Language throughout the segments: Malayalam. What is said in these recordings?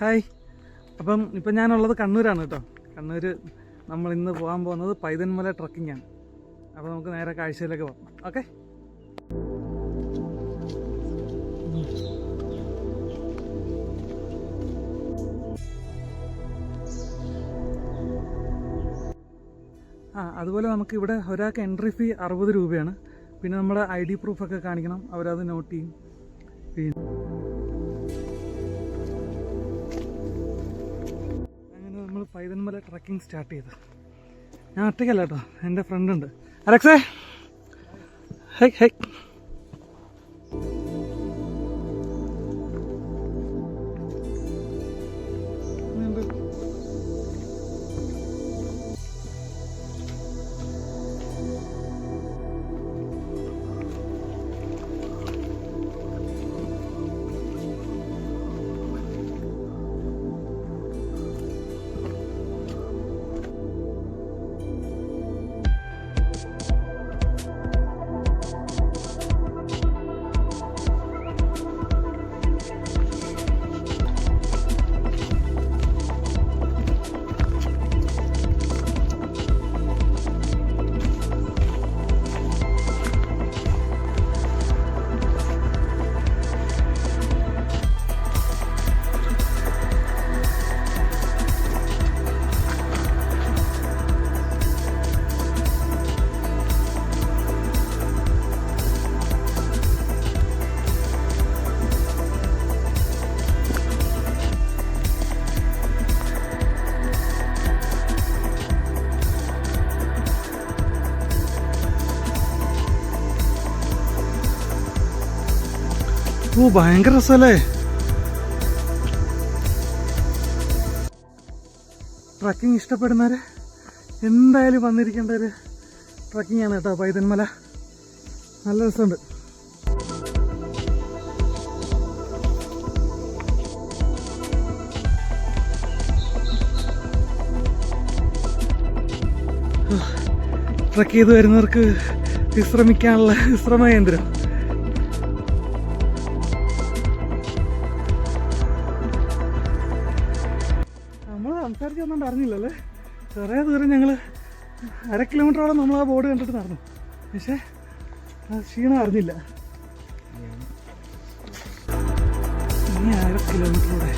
ഹായ്. അപ്പം ഇപ്പം ഞാനുള്ളത് കണ്ണൂരാണ് കേട്ടോ. കണ്ണൂർ നമ്മൾ ഇന്ന് പോകാൻ പോകുന്നത് പൈതൻമല ട്രക്കിംഗ് ആണ്. അപ്പോൾ നമുക്ക് നേരെ കാഴ്ചയിലേക്ക് പോകാം. ഓക്കെ. അതുപോലെ നമുക്ക് ഇവിടെ ഒരാൾക്ക് എൻട്രി ഫീ 60 രൂപയാണ്. പിന്നെ നമ്മുടെ ID പ്രൂഫൊക്കെ കാണിക്കണം, അവരത് നോട്ട് ചെയ്യും. പിന്നെ അങ്ങനെ നമ്മൾ പൈതൻമല ട്രക്കിംഗ് സ്റ്റാർട്ട് ചെയ്തു. ഞാൻ ഒറ്റയ്ക്കല്ല കേട്ടോ, എൻ്റെ ഫ്രണ്ടുണ്ട്. അലക്സേ, ഹൈ ഹൈ. ഓ, ഭയങ്കര രസമല്ലേ. ട്രക്കിംഗ് ഇഷ്ടപ്പെടുന്നവർ എന്തായാലും വന്നിരിക്കേണ്ട ഒരു ട്രക്കിംഗ് ആണ് കേട്ടോ പൈതൻമല. നല്ല രസമുണ്ട്. ട്രക്ക് ചെയ്ത് വരുന്നവർക്ക് വിശ്രമിക്കാനുള്ള വിശ്രമ കേന്ദ്രം. സംസാരിച്ചൊന്നും അറിഞ്ഞില്ലല്ലേ. കുറേ ദൂരം ഞങ്ങൾ 1/2 കിലോമീറ്ററോളം നമ്മൾ ആ ബോർഡ് കണ്ടിട്ട് നടന്നു, പക്ഷേ ആ ക്ഷീണം അറിഞ്ഞില്ല. ഇനി 1/2 കിലോമീറ്ററൂടെ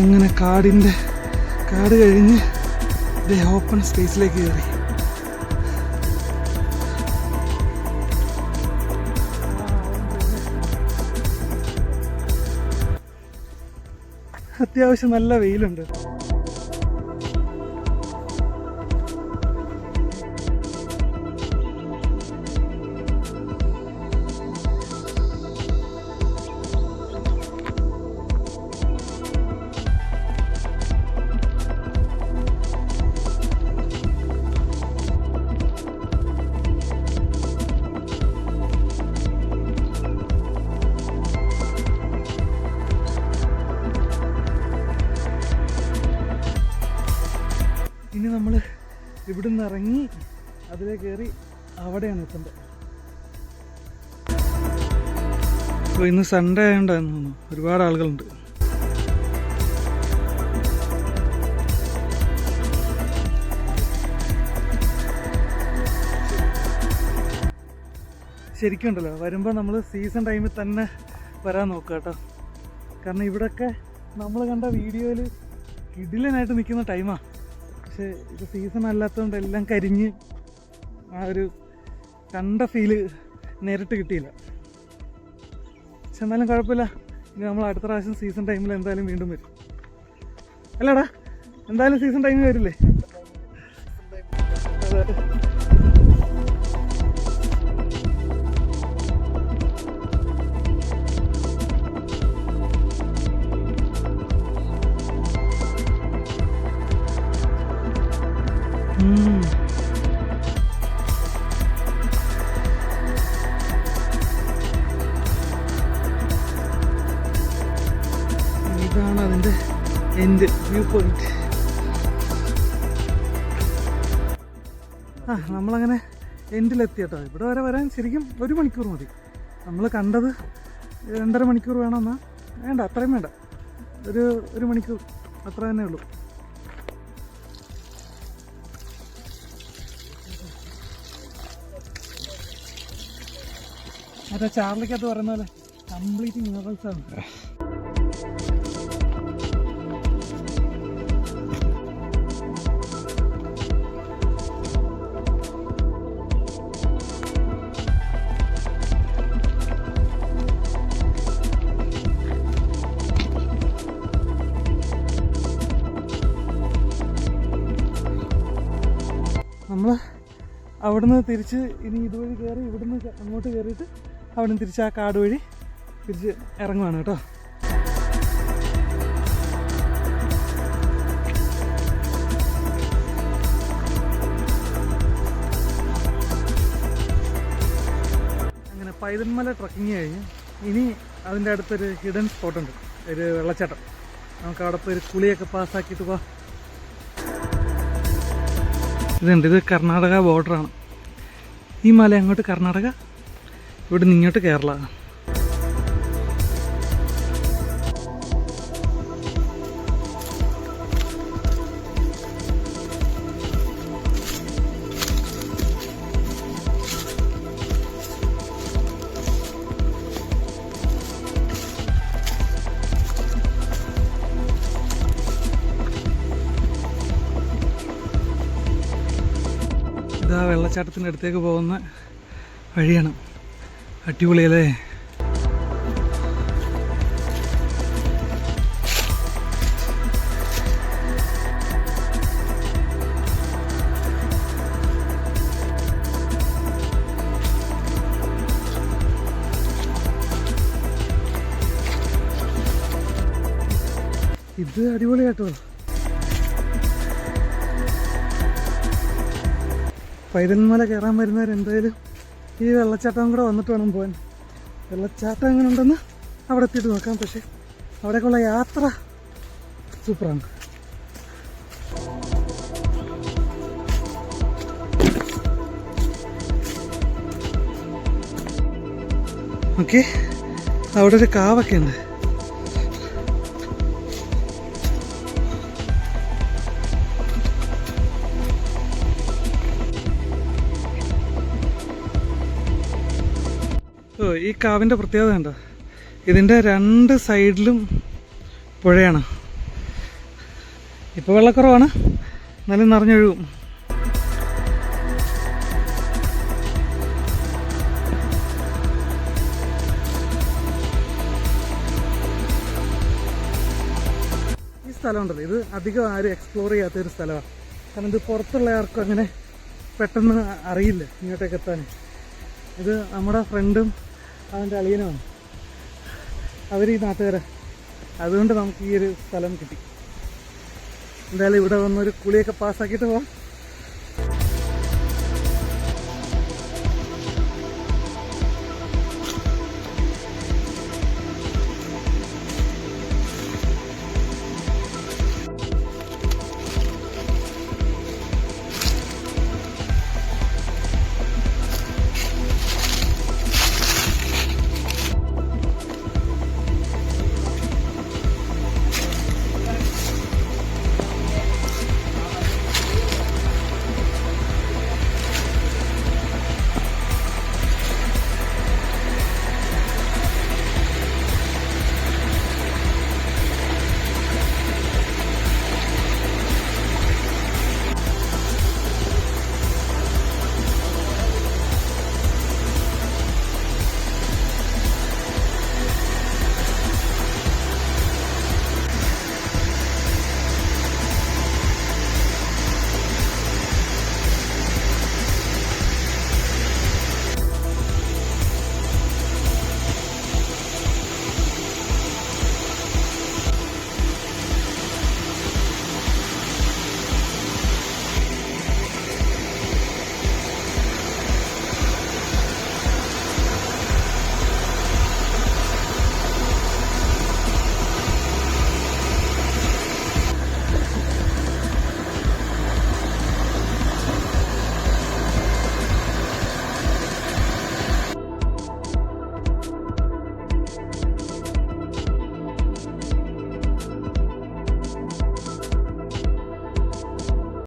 അങ്ങനെ കാട് കഴിഞ്ഞ് ഓപ്പൺ സ്പേസിലേക്ക് കയറി. അത്യാവശ്യം നല്ല വെയിലുണ്ട്. ഇനി നമ്മൾ ഇവിടുന്ന് ഇറങ്ങി അതിലേ കയറി അവിടെയാണ് എത്തേണ്ടത്. അപ്പോൾ ഇന്ന് സൺഡേ ആയതുകൊണ്ടാണ് തോന്നുന്നു ഒരുപാട് ആളുകളുണ്ട്. ശരിക്കും ഉണ്ടല്ലോ, വരുമ്പോൾ നമ്മൾ സീസൺ ടൈമിൽ തന്നെ വരാൻ നോക്കുക കേട്ടോ. കാരണം ഇവിടെയൊക്കെ നമ്മൾ കണ്ട വീഡിയോയിൽ കിടിലനായിട്ട് നിൽക്കുന്ന ടൈമാണ്. പക്ഷേ ഇത് സീസൺ അല്ലാത്തതുകൊണ്ട് എല്ലാം കരിഞ്ഞ് ആ ഒരു കണ്ട ഫീല് നേരിട്ട് കിട്ടിയില്ല. പക്ഷെ എന്നാലും കുഴപ്പമില്ല. ഇനി നമ്മൾ അടുത്ത പ്രാവശ്യം സീസൺ ടൈമിൽ എന്തായാലും വീണ്ടും വരും. അല്ലടാ, എന്തായാലും സീസൺ ടൈമിൽ വരില്ലേ? അതെ. ഇതാണ് അതിൻ്റെ എൻഡ് വ്യൂ പോയിന്റ്. നമ്മളങ്ങനെ എൻഡിലെത്തി കേട്ടോ. ഇവിടെ വരെ വരാൻ ശരിക്കും 1 മണിക്കൂർ മതി. നമ്മൾ കണ്ടത് 2.5 മണിക്കൂർ വേണമെന്നാ? വേണ്ട, അത്രയും വേണ്ട, ഒരു മണിക്കൂർ അത്ര തന്നെ ഉള്ളൂ. മറ്റേ ചാർലിക്കകത്ത് പറയുന്ന പോലെ കംപ്ലീറ്റ് മിനറൽസ് ആണ്. നമ്മൾ അവിടുന്ന് തിരിച്ച് ഇനി ഇതുവഴി കയറി ഇവിടുന്ന് അങ്ങോട്ട് കയറിയിട്ട് അവിടുന്ന് തിരിച്ച് ആ കാട് വഴി തിരിച്ച് ഇറങ്ങുവാണ് കേട്ടോ. അങ്ങനെ പൈതൽമല ട്രക്കിങ് കഴിഞ്ഞ് ഇനി അതിൻ്റെ അടുത്തൊരു ഹിഡൻ സ്പോട്ടുണ്ട്, ഒരു വെള്ളച്ചാട്ടം. നമുക്ക് അവിടെ പോയി ഒരു കുളിയൊക്കെ പാസ്സാക്കിയിട്ട് പോവാം. ഇതുണ്ട്, ഇത് കർണാടക ബോർഡറാണ്. ഈ മല അങ്ങോട്ട് കർണാടക, ഇവിടെ നിന്ന് ഇങ്ങോട്ട് കേരള. ഇതാ വെള്ളച്ചാട്ടത്തിൻ്റെ അടുത്തേക്ക് പോകുന്ന വഴിയാണ്. അടിപൊളിയല്ലേ? ഇത് അടിപൊളിയാട്ടോ. പൈതൽമല കയറാൻ വരുന്നവരെന്തായാലും ഈ വെള്ളച്ചാട്ടം കൂടെ വന്നിട്ട് വേണം പോകാൻ. വെള്ളച്ചാട്ടം എങ്ങനെ ഉണ്ടെന്ന് അവിടെ എത്തിയിട്ട് നോക്കാം. പക്ഷെ അവിടേക്കുള്ള യാത്ര സൂപ്പറാണ്. ഓക്കെ, അവിടെ ഒരു കാവൊക്കെ ഉണ്ട്. ഈ കാവിൻ്റെ പ്രത്യേകത കണ്ടോ? ഇതിൻ്റെ 2 സൈഡിലും പുഴയാണ്. ഇപ്പോൾ വെള്ളക്കുറവാണ്, എന്നാലും നിറഞ്ഞൊഴുകും. ഈ സ്ഥലമുണ്ടല്ലോ, ഇത് അധികം ആരും എക്സ്പ്ലോർ ചെയ്യാത്തൊരു സ്ഥലമാണ്. കാരണം ഇത് പുറത്തുള്ള ആർക്കും അങ്ങനെ പെട്ടെന്ന് അറിയില്ല ഇങ്ങോട്ടേക്ക് എത്താൻ. ഇത് നമ്മുടെ ഫ്രണ്ടും അവൻ്റെ അളിയനുമാണ്, അവർ ഈ നാട്ടുകാരാണ്. അതുകൊണ്ട് നമുക്ക് ഈ ഒരു സ്ഥലം കിട്ടി. എന്തായാലും ഇവിടെ വന്നൊരു കുളിയൊക്കെ പാസ്സാക്കിയിട്ട് പോവാം.